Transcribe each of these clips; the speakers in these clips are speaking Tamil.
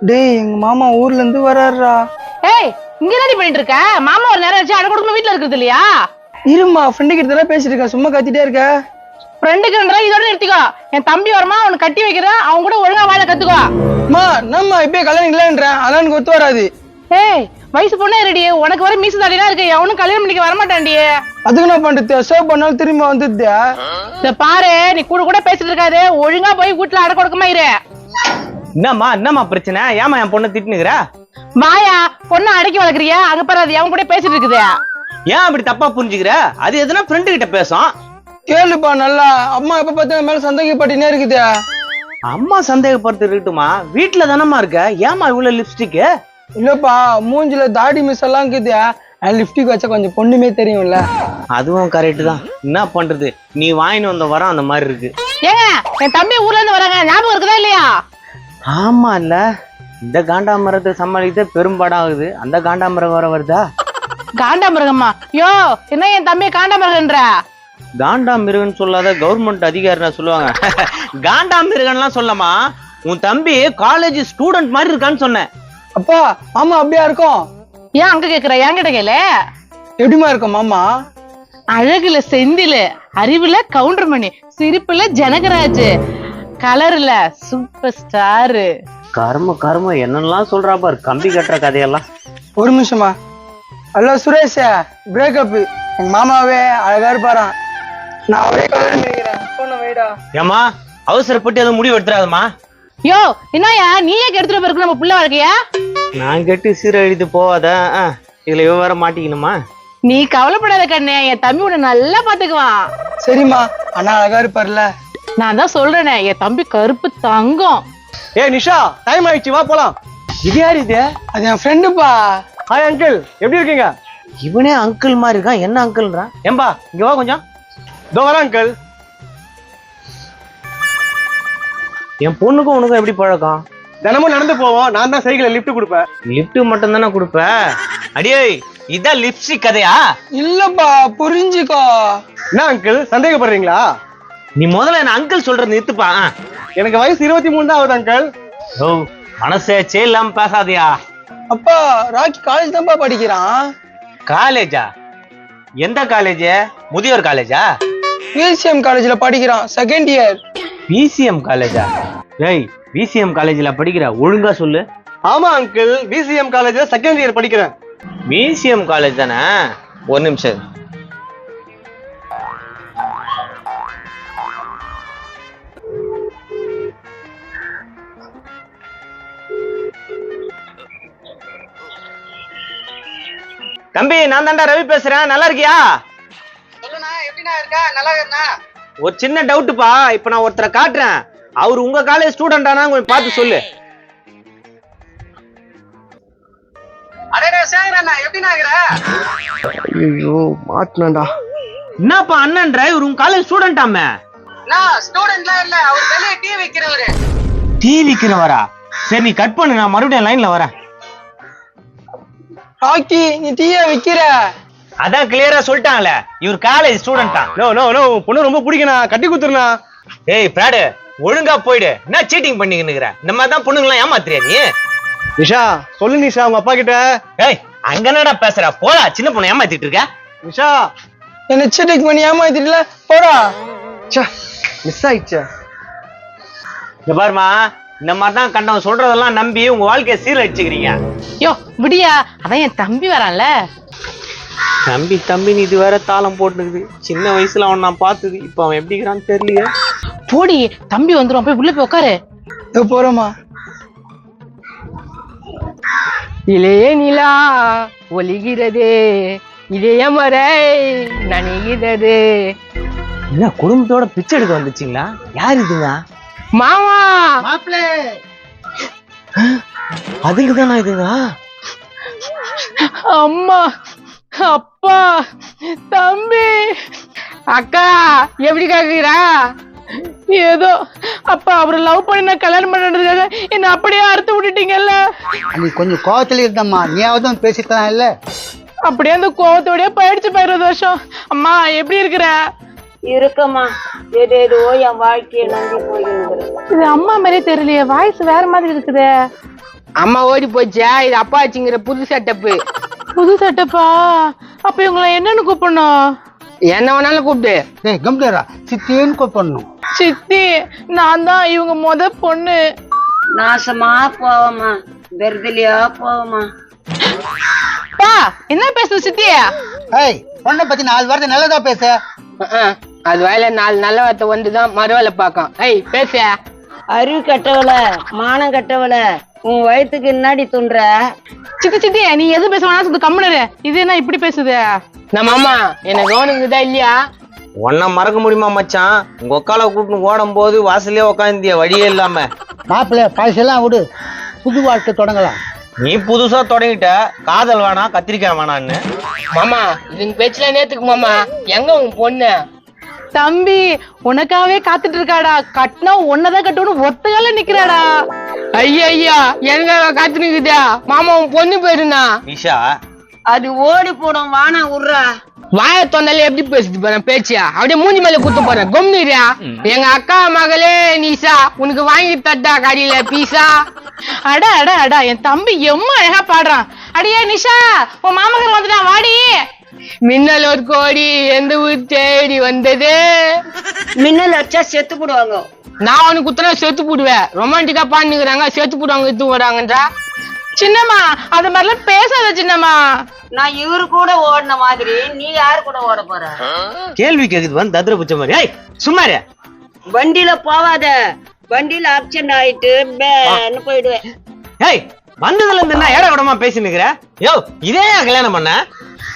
டேய் எங்க மாமா ஊர்ல இருந்து வராருடா. ஏய் இங்க என்னடி பண்ணிட்டு இருக்க? மாமா ஒரு நேரம் வச்சு அடை கொடுக்காம வீட்டுல இருக்குது இல்லையா? இருமா ஃப்ரெண்டு கிட்ட தான் பேசிட்டு இருக்கா, சும்மா கத்திட்டே இருக்க. ஃப்ரெண்டுக்குன்றா இதோட நிறுத்திக்கோ. என் தம்பி வரமா அவனை கட்டி வைக்கிறேன், அவன் கூட ஒழுங்கா வாழ கத்துக்கோ. அம்மா நம்ம இப்பயே கல்யாணம் இல்லைன்றேன், அதான் எனக்கு ஒத்து வராது. ஏய் வயசு பொண்ணே ரெடி, உனக்கு வர மீசு தாடிலாம் இருக்கு, அவனும் கல்யாணம் பண்ணிக்க வரமாட்டான்டி. அதுக்கு நான் பண்றது, சேவ் பண்ணாலும் திரும்ப வந்துடுது. இத பாரு, நீ கூட கூட பேசிட்டு இருக்காரு, ஒழுங்கா போய் வீட்டுல அடை கொடுக்கமா இரு. என்னம்மா பிரச்சனை? ஏமா என் பொண்ணை திட்டுனுக்குற? வாயா பொண்ணை அடக்கி வளர்க்குறியா? அங்க பாரு அது அவன் கூட பேசிட்டு இருக்குது. ஏன் அப்படி தப்பா புரிஞ்சுக்கிற? அது எதுனா ஃப்ரெண்டு கிட்ட பேசும். கேளுப்பா நல்லா, அம்மா எப்ப பார்த்தா மேல சந்தேகப்பட்டுனே இருக்குது. அம்மா சந்தேகப்படுத்து இருக்கட்டுமா, வீட்டுல தானம்மா இருக்க, ஏமா இவ்வளவு லிப்ஸ்டிக்? இல்லப்பா மூஞ்சில தாடி மிஸ் எல்லாம் இருக்குது, லிப்டிக் வச்சா கொஞ்சம் பொண்ணுமே தெரியும்ல. அதுவும் கரெக்ட் தான், என்ன பண்றது, நீ வாங்கின்னு வந்த வரம் அந்த மாதிரி இருக்கு. ஏங்க என் தம்பி ஊர்ல இருந்து வராங்க, ஞாபகம் இருக்குதா இல்லையா? ஆமா இல்ல, இந்த காண்டாமரத்தை சமாளிக்க பெரும்பாடம் ஆகுது, அந்த காண்டாமரம் வர வருதா? காண்டாமிருகம்மா? யோ என்ன என் தம்பி காண்டாமிருகன்ற? காண்டாமிருகன்னு சொல்லாத, கவர்மெண்ட் அதிகாரினா சொல்லுவாங்க. காண்டாமிருகன்லாம் சொல்லமா, உன் தம்பி காலேஜ் ஸ்டூடெண்ட் மாதிரி இருக்கான்னு சொன்னேன். அப்பா மாமா அப்படியா இருக்கும்? ஏன் அங்க கேக்குற, என்கிட்ட கேளு. எப்படிமா இருக்கும் மாமா? அழகுல செந்தில, அறிவுல கவுண்டர்மணி, சிரிப்புல ஜனகராஜ், கலர்ல சூப்பர் ஸ்டாரு. கர்ம என்னெல்லாம் சொல்றா பாரு, கம்பி கட்டுற கதையெல்லாம். ஒரு நிமிஷமா. Hello Suresh, breakup. எங்க மாமாவே அழகா இருப்பாராம், நான் அவரே கல்யாணம் பண்ணிக்கிறேன். போன வைடா. ஏமா அவசரப்பட்டு எதுவும் முடிவு எடுத்துறாதம்மா. யோ என்னயா நீயே கெடுத்துட்டு போயிருக்கு நம்ம புள்ள வாழ்க்கையா? நான் கெட்டு சீரழித்து போவாத, இதுல விவரம் மாட்டிக்கணுமா? நீ கவலைப்படாத கண்ணே, என் தம்பி உன்னை நல்லா பாத்துக்குவான். சரிம்மா, அண்ணா அழகா இருப்பார்ல. நான் தான் சொல்றேனே, என் தம்பி கருப்பு தங்கம். ஏ நிஷா, டைம் ஆயிடுச்சு, வா போலாம். இது யாரு இது? அது என் ஃப்ரெண்டுப்பா. ஹாய் அங்கிள், எப்படி இருக்கீங்க? இவனே அங்கிள் மாதிரி இருக்கான், என்ன அங்கிள்ன்றான்? ஏம்பா இங்க வா கொஞ்சம். இதோ வரேன் அங்கிள். என் பொண்ணுக்கும் உனக்கும் எப்படி பழக்கம்? தினமும் நடந்து போவோம், நான் தான் சைக்கிள் லிஃப்ட் கொடுப்பேன். லிப்ட் மட்டும் தானே கொடுப்ப? அடியே இதான் லிப்ஸ்டிக் கதையா? இல்லப்பா புரிஞ்சுக்கோ. என்ன அங்கிள் சந்தேகப்படுறீங்களா? நீ முதல்ல என்ன அங்கிள் சொல்றது நிறுத்துப்பா. எனக்கு வயசு 23 தான் ஆகுது அங்கிள். ஓ மனசே இல்லாம பேசாதியா. அப்பா ராக்கி காலேஜ் தான்ப்பா படிக்கிறான். காலேஜா? எந்த காலேஜ்? முதியோர் காலேஜா? பிசிஎம் காலேஜ்ல படிக்கிறான், செகண்ட் இயர். பிசிஎம் காலேஜா? ஏய் பிசிஎம் காலேஜ்ல படிக்கிற, ஒழுங்கா சொல்லு. ஆமா அங்கிள், பிசிஎம் காலேஜ்ல செகண்ட் இயர் படிக்கிறேன். பிசிஎம் காலேஜ் தானே? ஒரு நிமிஷம். தம்பி நான் தான்டா ரவி பேசுறேன், நல்லா இருக்கியா? சொல்லுண்ணா, எப்படிண்ணா இருக்க? நல்லா இருக்கா? ஒரு சின்ன டவுட்டுப்பா, இப்ப நான் ஒருத்தரை காட்டுறேன், அவர் உங்க காலேஜ் ஸ்டூடெண்டானா கொஞ்சம் பார்த்து சொல்லு. அடடே சேகரண்ணா, எப்படிண்ணா இருக்கற? ஐயோ மாட்டனடா. என்னப்பா அண்ணன்ற, இவர் உங்க காலேஜ் ஸ்டூடெண்டாமே? நான் ஸ்டூடெண்ட்லாம் இல்ல, அவர் வெளிய டீ விக்கிறவரு. டீ விக்கிறவரா? சரி நீ கட் பண்ணு, நான் மறுபடியும் லைன்ல வரேன். ராக்கி நீ டீயா விக்கிற? அதான் கிளியரா சொல்லிட்டாங்கல, இவர் காலேஜ் ஸ்டூடெண்டா. நோ நோ நோ, பொண்ணு ரொம்ப பிடிக்கணா, கட்டி குத்துறனா. ஏய் பிராடு, ஒழுங்கா போயிடு, என்ன சீட்டிங் பண்ணிக்கிற? இந்த மாதிரி தான் பொண்ணுங்களாம் ஏமாத்துறியா நீ? நிஷா சொல்லு நிஷா, உங்க அப்பா கிட்ட. ஏய் அங்க என்னடா பேசுற, போடா, சின்ன பொண்ணு ஏமாத்திட்டு இருக்க. நிஷா என்ன சீட்டிங் பண்ணி ஏமாத்திட்டல, போடா. மிஸ் ஆயிடுச்சா? இங்க பாருமா, இந்த மாதிரி தான் கண்டவன் சொல்றதெல்லாம் நம்பி உங்க வாழ்க்கையை சீரழிச்சுக்கிறீங்க. யோ விடியா, அதான் என் தம்பி வரான்ல. தம்பி நீ இது வேற தாளம் போட்டுக்குது. சின்ன வயசுல அவன் நான் பார்த்தது, இப்ப அவன் எப்படிங்கிறான்னு தெரியலையே. போடி, தம்பி வந்துரும், போய் உள்ள போய் உட்காரு. போறோமா? இளைய நிலா ஒலிகிறதே, இதய மறை நனைகிறது. என்ன குடும்பத்தோட பிச்சை எடுக்க வந்துச்சிங்களா? யார் இதுங்க? மாமா மாப்ளே. அதுக்குதானா இதுங்க? அம்மா அப்பா தம்பி அக்கா எப்படி கேக்குறா? ஏதோ அப்பா அவரை லவ் பண்ணி நான் கல்யாணம் பண்றதுக்காக என்ன அப்படியே அறுத்து விட்டுட்டீங்கல்ல. நீ கொஞ்சம் கோவத்துல இருந்தம்மா, நீயாவது பேசிக்கலாம் இல்ல? அப்படியே அந்த கோவத்தோடய போயிடுச்சு 20 வருஷம். அம்மா எப்படி இருக்கிற? இருக்கம்மா, ஏதேதோ என் வாழ்க்கையை நம்பி போயிருக்கிறேன். இது அம்மா மாதிரியே தெரியலையே, வாய்ஸ் வேற மாதிரி இருக்குதே. அம்மா ஓடி போச்சா, இது அப்பா வச்சுங்கிற புது செட்டப்பு. புது சட்டப்பா? அப்ப இவங்களை என்னன்னு கூப்பிடணும்? என்ன வேணாலும் கூப்பிடு. டேய் கம்ப்ளீரா சித்தின்னு கூப்பிடணும். சித்தி, நான் தான் இவங்க பொண்ணு. நாசமா போவமா, வெறுதலியா போவமா. பா, என்ன பேசுது சித்தி? ஏய் பொண்ணை பத்தி 4 வார்த்தை நல்லதா பேசு. அது வயல 4 நல்ல வார்த்தை வந்துதான் மறுவேலை பார்க்கும். ஏய் பேச. அறிவு கட்டவள, மானம் கட்டவள, உன் வயிற்றுக்கு என்னாடி துன்ற? சித்தி சித்தி, நீ எது பேச வேணா சொல்லு, கம்முனு. இது என்ன இப்படி பேசுது? நம்ம அம்மா என்ன கவனிக்குதா இல்லையா? உன்ன மறக்க முடியுமா மச்சான்? உங்க ஒக்கால கூட்டு ஓடும் போது வாசலே உக்காந்திய வழியே இல்லாம. மாப்பிள்ள பழசெல்லாம் விடு, புது வாழ்க்கை தொடங்கலாம். நீ புதுசா தொடங்கிட்ட, காதல் வேணாம் கத்திரிக்காய் வேணான்னு. மாமா இதுங்க பேச்சுல நேத்துக்கு மாமா, எங்க உன் பொண்ணு? தம்பி உனக்காவே காத்துட்டு இருக்காடா. கட்டினா ஒன்னதான் கட்டணும் ஒத்தகால நிக்கிறாடா. ஐயா எங்க காத்து நிக்குதா? மாமா உன் பொண்ணு போயிருந்தா. நிஷா, அது ஓடி போடும், வானா உர்றா. வாய தொண்டால எப்படி பேசுது பாரு பேச்சியா? அப்படியே மூஞ்சி மேல குத்து போறேன். கொம்னிரியா? எங்க அக்கா மகளே நிஷா, உனக்கு வாங்கி தட்டா கடையில பீஸா? அடா அடா அடா, என் தம்பி எம்மா அழகா பாடுறான். அடியே நிஷா, உன் மாமகன் வந்துட்டான், வாடி. மின்னல் ஒரு கோடி எந்த ஊர் தேடி வந்தது. மின்னல் அடிச்சா செத்து போடுவாங்க. நான் உனக்கு குத்துனா செத்து போடுவேன். ரொமான்டிக்கா பாண்டுக்கிறாங்க, செத்து போடுவாங்க, எடுத்து போடுவாங்கன்றா. சின்னம்மா, அது மாதிரிலாம் பேசாத சின்னம்மா. நான் இவரு கூட ஓடின மாதிரி நீ யாரு கூட ஓட போற? கேள்வி கேக்குது வந்து தத்ர புச்ச மாதிரி. ஏய் சும்மாரு. வண்டியில போவாத, வண்டியில ஆக்சிடென்ட் ஆயிட்டு பேன்னு போயிடுவேன். ஏய் வந்ததுல இருந்து என்ன ஏட கூடமா பேசி நிக்கிற? யோ இதே கல்யாணம் பண்ண?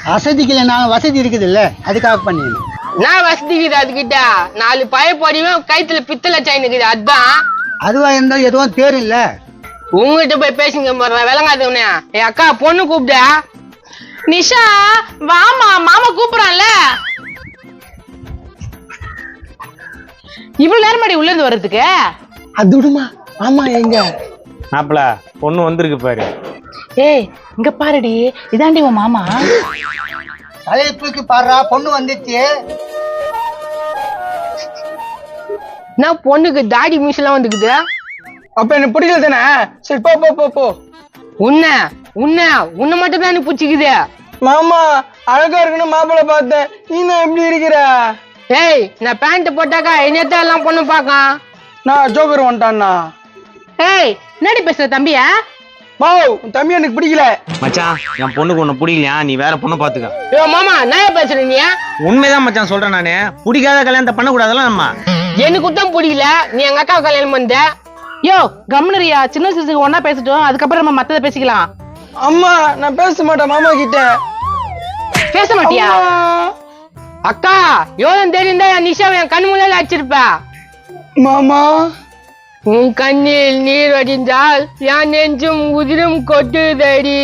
வசதிக்கு நான் வசதி இருக்குது இல்ல, அதுக்காக பண்ணிடணும். நான் வசதிக்குது அதுக்கிட்ட 4 பய போடியும் கைத்துல பித்தளை செயின் இருக்குது. அதுதான். அதுவா இருந்தாலும் எதுவும் பேர் இல்ல. உங்ககிட்ட போய் பேசுங்க விளங்காதவனே. என் அக்கா பொண்ணு கூப்பிட்டா. நிஷா வாமா, மாமா கூப்பிடறான்ல. இவ்வளவு நேரமாடி உள்ள இருந்து வர்றதுக்கு? அது விடுமா, மாமா எங்க? மாப்பிள பொண்ணு வந்திருக்கு பாரு. ஏய் இங்க பாருடி, இதாண்டி உன் மாமா. தலையை தூக்கி பாடுறா, பொண்ணு வந்துச்சு. நான் பொண்ணுக்கு தாடி மீசெல்லாம் வந்துக்குது. அப்ப எனக்கு பிடிக்கல தானே? சரி போ போ போ போ. உன்னை மட்டும் தான் எனக்கு பிடிச்சிக்குது. மாமா அழகா இருக்குன்னு மாப்பிள்ள பார்த்தேன், நீ நான் எப்படி இருக்கிற? ஏய் நான் பேண்ட் போட்டாக்கா என்னத்தான் எல்லாம் பொண்ணு பாக்கான். நான் ஜோக்கர் வந்துட்டான்னா. ஏய் என்னடி பேசுற தம்பியா? மாவ் உன் தம்பி எனக்கு பிடிக்கல. மச்சான் என் பொண்ணுக்கு ஒண்ணு பிடிக்கலையா, நீ வேற பொண்ணு பாத்துக்க. ஐயோ மாமா நான் பேசுற நீ? உண்மைதான் மச்சான் சொல்றேன் நானு. பிடிக்காத கல்யாணத்தை பண்ண கூடாதுல்ல நம்ம. எனக்கு குத்தம் பிடிக்கல, நீ எங்க அக்கா கல்யாணம் பண்ண. யோ கம்னரியா, சின்ன சிசுக்கு ஒன்னா பேசிட்டோம், அதுக்கப்புறம் நம்ம மத்தத பேசிக்கலாம். அம்மா நான் பேச மாட்டேன் மாமா கிட்ட. பேச மாட்டியா? அக்கா எவ்வளவு தெரியும் தான் நிஷாவை என் கண் முன்னால அடிச்சிருப்ப. மாமா உன் கண்ணில் நீர் வடிந்தால் என் நெஞ்சும் உதிரும் கொட்டுதடி.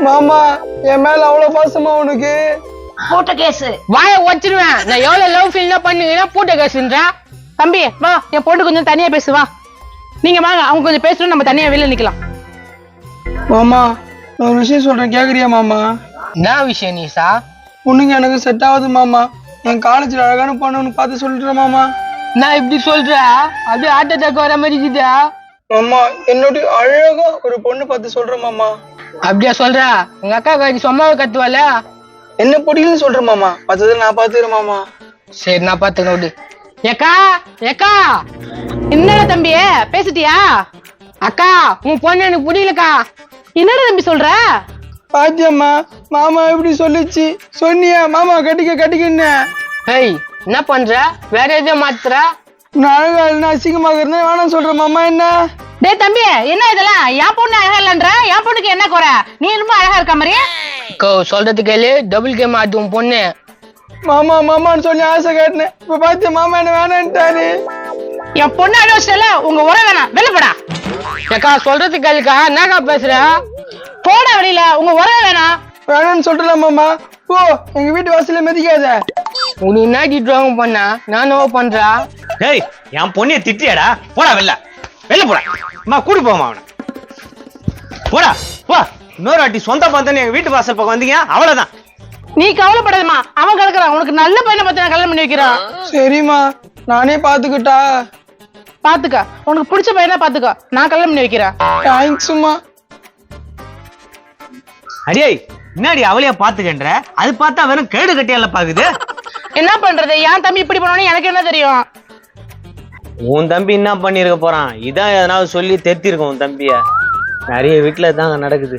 மாமா என் மேல அவ்வளவு பாசமா உனக்கு? போட்ட கேஸ். வாய வச்சிருவேன். நான் எவ்வளவு லவ் ஃபீல் பண்ணுகிறேன் பூட்ட கேசுன்றா. தம்பி வா, என் பொண்ணு கொஞ்சம் தனியா பேசுவா. நீங்க வாங்க, அவங்க கொஞ்சம் பேசணும், நம்ம தனியா வெளில நிக்கலாம். மாமா நான் ஒரு விஷயம் சொல்றேன், கேக்குறியா மாமா? என்ன விஷயம் நிஷா? பொண்ணுங்க எனக்கு செட் ஆகுது மாமா. என் காலேஜ்ல அழகான பொண்ணு பார்த்து சொல்லிட்டுறேன் மாமா. நான் இப்படி சொல்ற அப்படியே ஹார்ட் அட்டாக் வர மாதிரி இருக்குதா? மாமா என்னோட அழகா ஒரு பொண்ணு பார்த்து சொல்றேன் மாமா. அப்படியா சொல்ற? உங்க அக்கா காய்ச்சி சும்மாவை கத்துவால. என்ன பிடிக்கலன்னு சொல்றேன் மாமா, மத்ததை நான் பாத்துக்கிறேன் மாமா. சரி நான் பாத்துக்க விடு. ஏக்கா ஏக்கா. என்னடா தம்பி பேசிட்டியா? அக்கா உன் பொண்ணு எனக்கு பிடிக்கலக்கா. என்னடா தம்பி சொல்ற? பாத்தியம்மா மாமா எப்படி சொல்லிச்சு, சொன்னியா மாமா கட்டிக்க கட்டிக்கன்னு? ஏய் என்ன பண்ற? வேற எதுவும் மாத்துற? நான் அழகா இல்லைன்னா அசிங்கமாக இருந்தேன் வேணாம் சொல்றேன் மாமா. என்ன டேய் தம்பி, என்ன இதெல்லாம்? என் பொண்ணு அழகா இல்லன்ற, என் பொண்ணுக்கு என்ன குறை? நீ ரொம்ப அழகா இருக்க மாதிரி. சொல்றது கேளு, டபுள் கேம் ஆடுது உன் பொண்ணு. மாமா மாமான்னு சொல்லி ஆசை காட்டினேன், இப்ப பாத்தியா மாமா என்ன வேணான்ட்டாரு. என் பொண்ணு அடி வச்சிட்டல, உங்க உரம் வேணாம், வெளில போடா. ஏக்கா சொல்றது கேளுக்கா, என்னக்கா பேசுற? போட வெளியில, உங்க உரம் வேணாம். வேணான்னு சொல்றேன் மாமா. போ, எங்க வீட்டு வாசல மிதிக்காத. உனக்கு என்ன ட்ராயிங் பண்ண நான் பண்றா? ஏய் என் பொண்ணிய திட்டியாடா, போடா வெளில வெளில போடா. அம்மா கூடு போமா அவனை, போடா போ. இன்னொரு வாட்டி சொந்த பந்தன்னு எங்க வீட்டு வாசல் பக்கம் வந்தீங்க அவ்வளவுதான். நீ கவலைப்படாதம்மா, அவன் கிடக்குறான், உனக்கு நல்ல பையனை பார்த்து நான் கல்யாணம் பண்ணி வைக்கிறான். சரிம்மா நானே பாத்துக்கிட்டா? பாத்துக்க, உனக்கு பிடிச்ச பையனா பாத்துக்கோ, நான் கல்யாணம் பண்ணி வைக்கிறேன். தேங்க்ஸ்மா. அடியே முன்னாடி அவளையா பாத்துக்கன்ற, அது பார்த்தா வெறும் கேடு கட்டியால பாக்குது. என்ன பண்றது, என் தம்பி இப்படி பண்ணோன்னு எனக்கு என்ன தெரியும்? உன் தம்பி என்ன பண்ணிருக்க போறான்? இதான் எதனாவது சொல்லி தெத்திருக்கோம் உன் தம்பிய. நிறைய வீட்டுல தாங்க நடக்குது.